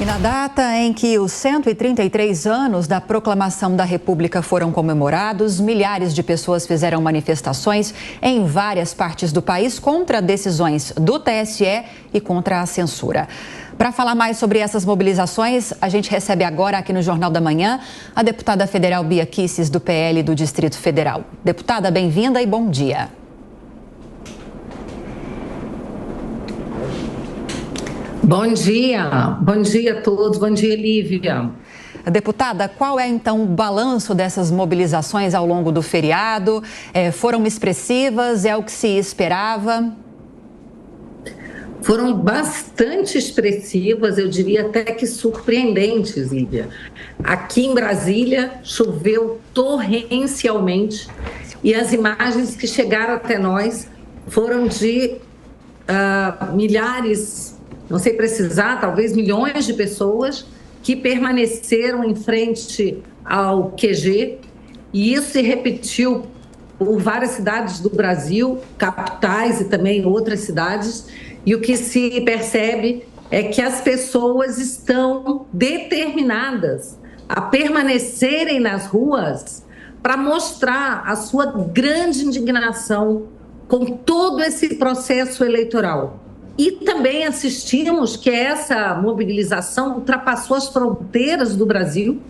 E na data em que os 133 anos da proclamação da República foram comemorados, milhares de pessoas fizeram manifestações em várias partes do país contra decisões do TSE e contra a censura. Para falar mais sobre essas mobilizações, a gente recebe agora aqui no Jornal da Manhã a deputada federal Bia Kicis, do PL do Distrito Federal. Deputada, bem-vinda e bom dia. Bom dia a todos, bom dia, Lívia. Deputada, qual é então o balanço dessas mobilizações ao longo do feriado? Foram expressivas? É o que se esperava? Foram bastante expressivas, eu diria até que surpreendentes, Lívia. Aqui em Brasília choveu torrencialmente e as imagens que chegaram até nós foram de milhares, não sei precisar, talvez milhões de pessoas que permaneceram em frente ao QG, e isso se repetiu por várias cidades do Brasil, capitais e também outras cidades, e o que se percebe é que as pessoas estão determinadas a permanecerem nas ruas para mostrar a sua grande indignação com todo esse processo eleitoral. E também assistimos que essa mobilização ultrapassou as fronteiras do Brasil.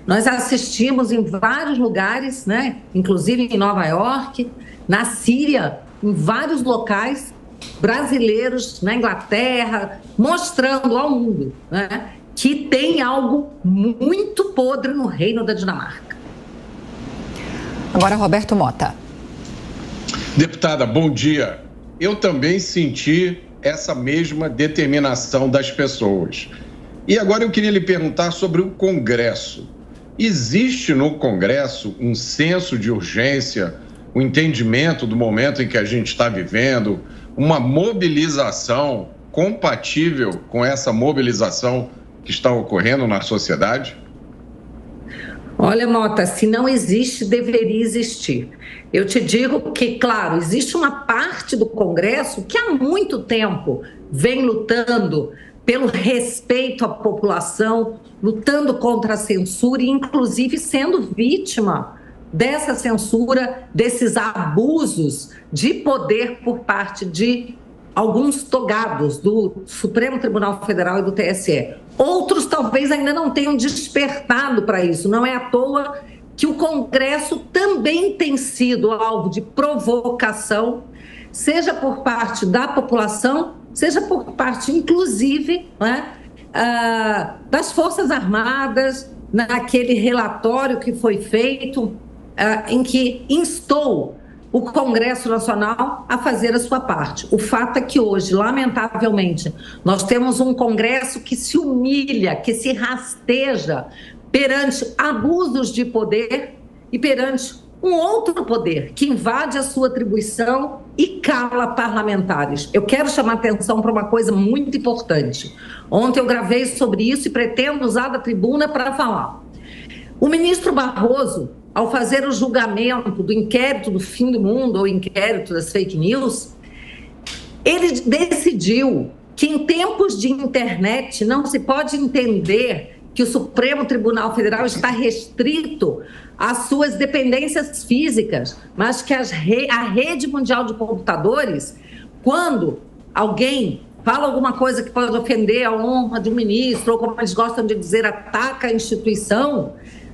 Nós assistimos em vários lugares, né? Inclusive em Nova York, na Síria, em vários locais brasileiros, na Inglaterra, mostrando ao mundo, né, que tem algo muito podre no Reino da Dinamarca. Agora, Roberto Mota. Deputada, bom dia. Eu também senti essa mesma determinação das pessoas. E agora eu queria lhe perguntar sobre o Congresso. Existe no Congresso um senso de urgência, um entendimento do momento em que a gente está vivendo, uma mobilização compatível com essa mobilização que está ocorrendo na sociedade? Olha, Mota, se não existe, deveria existir. Eu te digo que, claro, existe uma parte do Congresso que há muito tempo vem lutando pelo respeito à população, lutando contra a censura e, inclusive, sendo vítima dessa censura, desses abusos de poder por parte de alguns togados do Supremo Tribunal Federal e do TSE. Outros talvez ainda não tenham despertado para isso. Não é à toa que o Congresso também tem sido alvo de provocação, seja por parte da população, seja por parte, inclusive, né, das Forças Armadas, naquele relatório que foi feito, em que instou o Congresso Nacional a fazer a sua parte. O fato é que hoje, lamentavelmente, nós temos um Congresso que se humilha, que se rasteja perante abusos de poder e perante um outro poder que invade a sua atribuição e cala parlamentares. Eu quero chamar atenção para uma coisa muito importante. Ontem eu gravei sobre isso e pretendo usar da tribuna para falar. O ministro Barroso, ao fazer o julgamento do inquérito do fim do mundo ou inquérito das fake news, ele decidiu que em tempos de internet não se pode entender que o Supremo Tribunal Federal está restrito às suas dependências físicas, mas que a rede mundial de computadores, quando alguém fala alguma coisa que pode ofender a honra de um ministro, ou como eles gostam de dizer, ataca a instituição,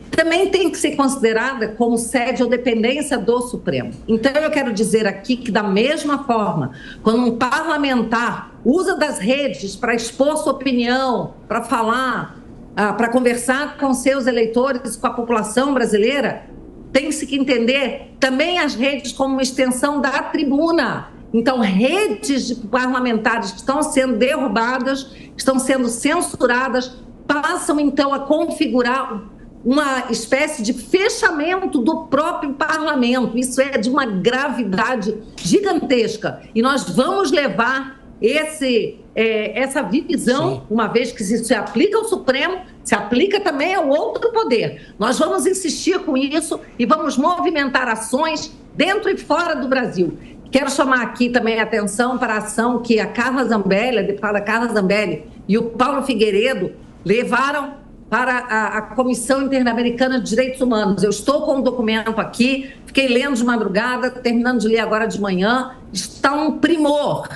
também tem que ser considerada como sede ou dependência do Supremo. Então, eu quero dizer aqui que, da mesma forma, quando um parlamentar usa das redes para expor sua opinião, para falar, para conversar com seus eleitores, com a população brasileira, tem-se que entender também as redes como uma extensão da tribuna. Então, redes de parlamentares que estão sendo derrubadas, estão sendo censuradas, passam, então, a configurar uma espécie de fechamento do próprio parlamento. Isso é de uma gravidade gigantesca. E nós vamos levar essa visão, sim, uma vez que se aplica ao Supremo, se aplica também ao outro poder. Nós vamos insistir com isso e vamos movimentar ações dentro e fora do Brasil. Quero chamar aqui também a atenção para a ação que a Carla Zambelli, a deputada Carla Zambelli, e o Paulo Figueiredo levaram para a Comissão Interamericana de Direitos Humanos. Eu estou com o documento aqui, fiquei lendo de madrugada, terminando de ler agora de manhã. Está um primor,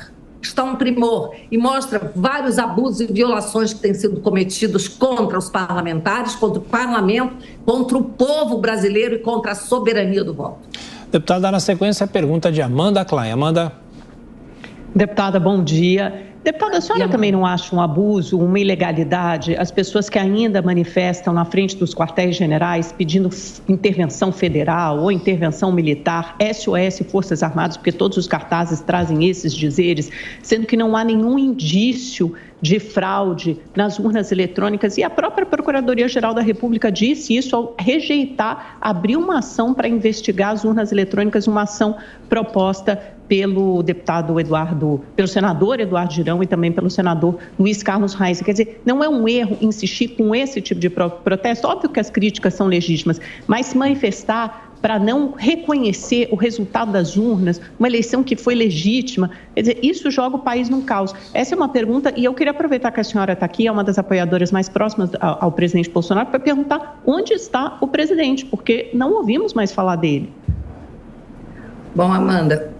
e mostra vários abusos e violações que têm sido cometidos contra os parlamentares, contra o parlamento, contra o povo brasileiro e contra a soberania do voto. Deputada, na sequência, a pergunta de Amanda Klein. Amanda. Deputada, bom dia. Deputada, a senhora também não acha um abuso, uma ilegalidade, as pessoas que ainda manifestam na frente dos quartéis generais pedindo intervenção federal ou intervenção militar, SOS Forças Armadas, porque todos os cartazes trazem esses dizeres, sendo que não há nenhum indício de fraude nas urnas eletrônicas, e a própria Procuradoria-Geral da República disse isso ao rejeitar, abrir uma ação para investigar as urnas eletrônicas, uma ação proposta pelo senador Eduardo Girão e também pelo senador Luiz Carlos Reis. Quer dizer, não é um erro insistir com esse tipo de protesto, óbvio que as críticas são legítimas, mas se manifestar para não reconhecer o resultado das urnas, uma eleição que foi legítima, quer dizer, isso joga o país num caos. Essa é uma pergunta, e eu queria aproveitar que a senhora está aqui, é uma das apoiadoras mais próximas ao presidente Bolsonaro, para perguntar onde está o presidente, porque não ouvimos mais falar dele. Bom, Amanda,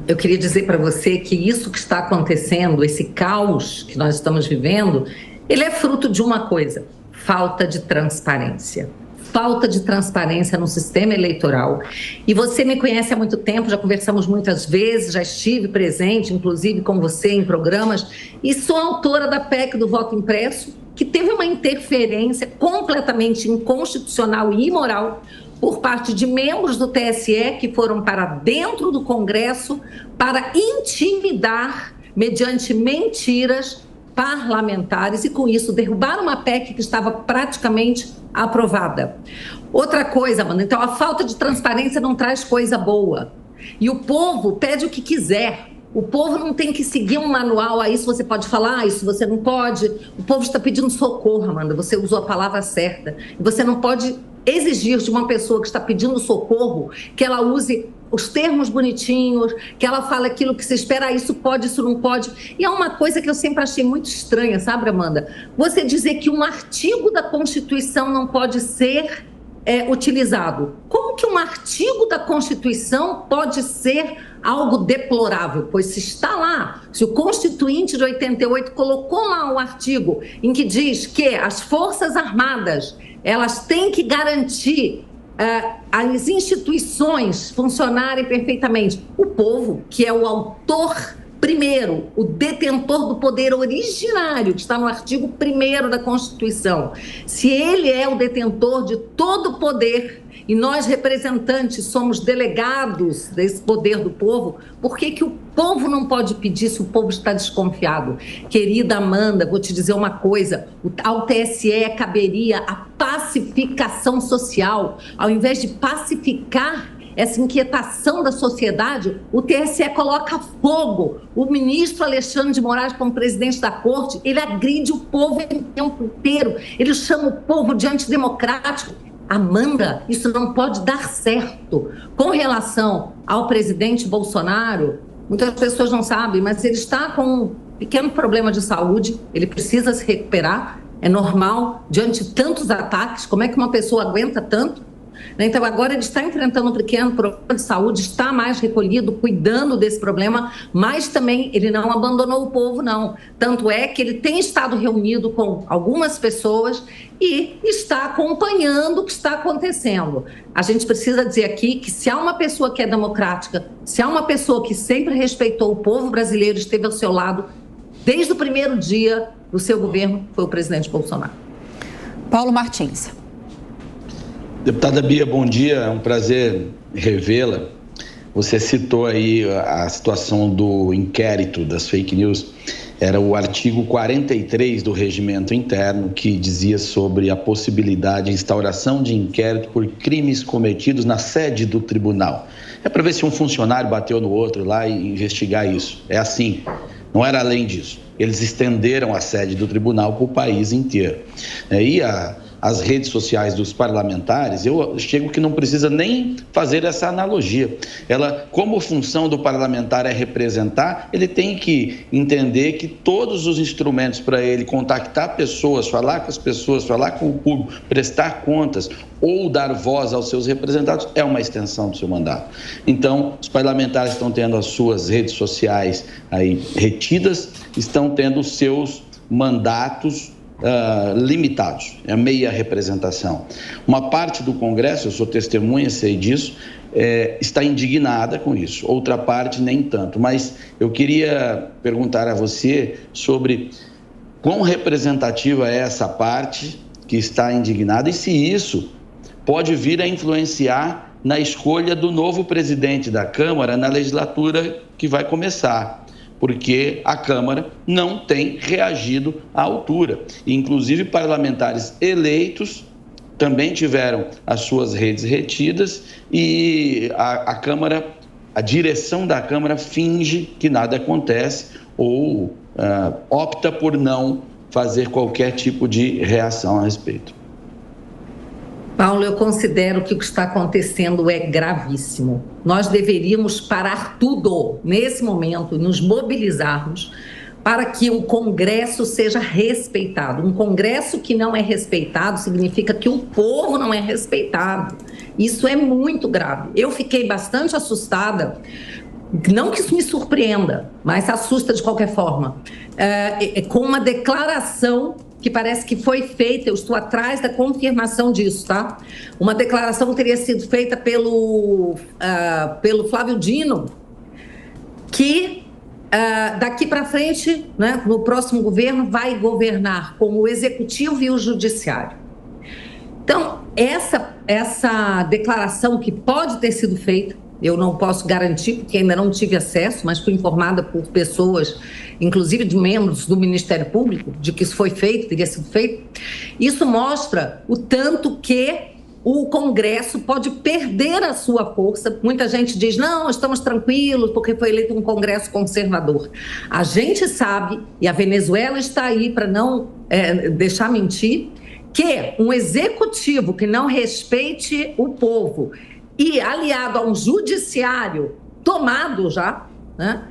eu queria dizer para você que isso que está acontecendo, esse caos que nós estamos vivendo, ele é fruto de uma coisa: falta de transparência. Falta de transparência no sistema eleitoral. E você me conhece há muito tempo, já conversamos muitas vezes, já estive presente, inclusive com você em programas, e sou autora da PEC do voto impresso, que teve uma interferência completamente inconstitucional e imoral por parte de membros do TSE que foram para dentro do Congresso para intimidar, mediante mentiras, parlamentares, e com isso derrubar uma PEC que estava praticamente aprovada. Outra coisa, mano, então a falta de transparência não traz coisa boa. E o povo pede o que quiser. O povo não tem que seguir um manual, isso você pode falar, isso você não pode. O povo está pedindo socorro, Amanda, você usou a palavra certa. Você não pode exigir de uma pessoa que está pedindo socorro que ela use os termos bonitinhos, que ela fale aquilo que se espera, isso pode, isso não pode. E é uma coisa que eu sempre achei muito estranha, sabe, Amanda? Você dizer que um artigo da Constituição não pode ser utilizado. Como que um artigo da Constituição pode ser algo deplorável? Pois se está lá, se o Constituinte de 88 colocou lá um artigo em que diz que as Forças Armadas, elas têm que garantir as instituições funcionarem perfeitamente. O povo, que é o autor primeiro, o detentor do poder originário, que está no artigo 1º da Constituição, se ele é o detentor de todo o poder e nós, representantes, somos delegados desse poder do povo, por que o povo não pode pedir se o povo está desconfiado? Querida Amanda, vou te dizer uma coisa, ao TSE caberia a pacificação social. Ao invés de pacificar essa inquietação da sociedade, o TSE coloca fogo. O ministro Alexandre de Moraes, como presidente da corte, ele agride o povo o tempo inteiro, ele chama o povo de antidemocrático. Amanda, isso não pode dar certo. Com relação ao presidente Bolsonaro, muitas pessoas não sabem, mas ele está com um pequeno problema de saúde, ele precisa se recuperar, é normal, diante de tantos ataques, como é que uma pessoa aguenta tanto? Então agora ele está enfrentando um pequeno problema de saúde, está mais recolhido, cuidando desse problema, mas também ele não abandonou o povo, não. Tanto é que ele tem estado reunido com algumas pessoas e está acompanhando o que está acontecendo. A gente precisa dizer aqui que se há uma pessoa que é democrática, se há uma pessoa que sempre respeitou o povo brasileiro, esteve ao seu lado desde o primeiro dia do seu governo, foi o presidente Bolsonaro. Paulo Martins. Deputada Bia, bom dia, é um prazer revê-la. Você citou aí a situação do inquérito das fake news, era o artigo 43 do Regimento Interno que dizia sobre a possibilidade de instauração de inquérito por crimes cometidos na sede do tribunal. É para ver se um funcionário bateu no outro lá e investigar isso. É assim, não era além disso. Eles estenderam a sede do tribunal para o país inteiro. E as redes sociais dos parlamentares, eu chego que não precisa nem fazer essa analogia. Ela, como função do parlamentar é representar, ele tem que entender que todos os instrumentos para ele contactar pessoas, falar com as pessoas, falar com o público, prestar contas ou dar voz aos seus representados é uma extensão do seu mandato. Então, os parlamentares estão tendo as suas redes sociais aí retidas, estão tendo os seus mandatos limitados, é a meia representação. Uma parte do Congresso, eu sou testemunha, sei disso, está indignada com isso, outra parte nem tanto, mas eu queria perguntar a você sobre quão representativa é essa parte que está indignada e se isso pode vir a influenciar na escolha do novo presidente da Câmara na legislatura que vai começar, porque a Câmara não tem reagido à altura. Inclusive, parlamentares eleitos também tiveram as suas redes retidas e a Câmara, a direção da Câmara finge que nada acontece ou opta por não fazer qualquer tipo de reação a respeito. Paulo, eu considero que o que está acontecendo é gravíssimo. Nós deveríamos parar tudo nesse momento e nos mobilizarmos para que o Congresso seja respeitado. Um Congresso que não é respeitado significa que o povo não é respeitado. Isso é muito grave. Eu fiquei bastante assustada, não que isso me surpreenda, mas assusta de qualquer forma, com uma declaração que parece que foi feita, eu estou atrás da confirmação disso, tá? Uma declaração que teria sido feita pelo Flávio Dino, que daqui para frente, né, no próximo governo, vai governar com o Executivo e o Judiciário. Então, essa declaração que pode ter sido feita, eu não posso garantir, porque ainda não tive acesso, mas fui informada por pessoas, inclusive de membros do Ministério Público, de que isso foi feito, teria sido feito. Isso mostra o tanto que o Congresso pode perder a sua força. Muita gente diz, não, estamos tranquilos, porque foi eleito um Congresso conservador. A gente sabe, e a Venezuela está aí para não deixar mentir, que um executivo que não respeite o povo e aliado a um judiciário tomado já, né,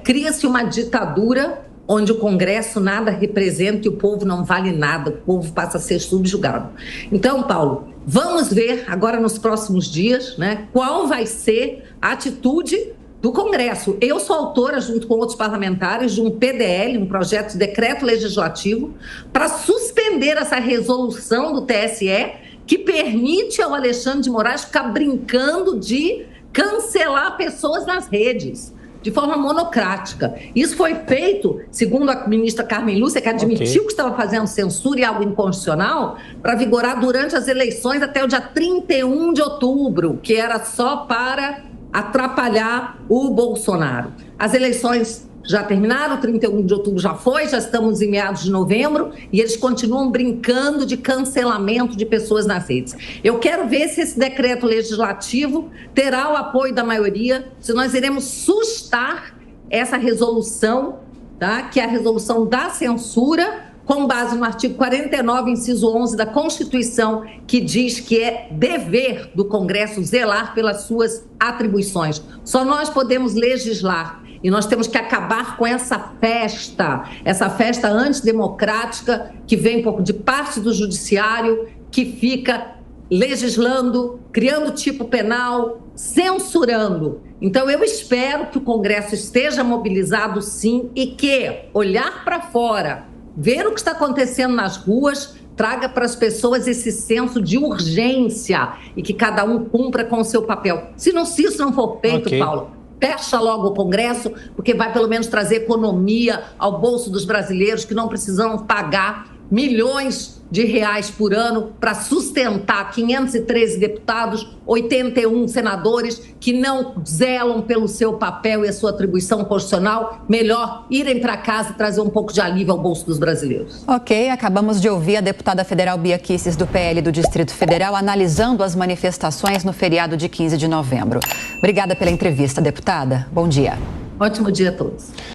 cria-se uma ditadura onde o Congresso nada representa e o povo não vale nada, o povo passa a ser subjugado. Então, Paulo, vamos ver agora nos próximos dias, né, qual vai ser a atitude do Congresso. Eu sou autora, junto com outros parlamentares, de um PDL, um projeto de decreto legislativo, para suspender essa resolução do TSE que permite ao Alexandre de Moraes ficar brincando de cancelar pessoas nas redes, de forma monocrática. Isso foi feito, segundo a ministra Carmen Lúcia, que admitiu que estava fazendo censura e algo inconstitucional, para vigorar durante as eleições até o dia 31 de outubro, que era só para atrapalhar o Bolsonaro. As eleições já terminaram, 31 de outubro já foi, já estamos em meados de novembro e eles continuam brincando de cancelamento de pessoas nas redes. Eu quero ver se esse decreto legislativo terá o apoio da maioria, se nós iremos sustar essa resolução, tá? Que é a resolução da censura, com base no artigo 49, inciso 11 da Constituição, que diz que é dever do Congresso zelar pelas suas atribuições. Só nós podemos legislar. E nós temos que acabar com essa festa antidemocrática que vem de parte do judiciário, que fica legislando, criando tipo penal, censurando. Então, eu espero que o Congresso esteja mobilizado, sim, e que olhar para fora, ver o que está acontecendo nas ruas, traga para as pessoas esse senso de urgência e que cada um cumpra com o seu papel. Se isso não for feito, Paulo, fecha logo o Congresso, porque vai pelo menos trazer economia ao bolso dos brasileiros que não precisam pagar milhões de reais por ano para sustentar 513 deputados, 81 senadores que não zelam pelo seu papel e a sua atribuição constitucional. Melhor irem para casa e trazer um pouco de alívio ao bolso dos brasileiros. Ok, acabamos de ouvir a deputada federal Bia Kicis, do PL do Distrito Federal, analisando as manifestações no feriado de 15 de novembro. Obrigada pela entrevista, deputada. Bom dia. Ótimo dia a todos.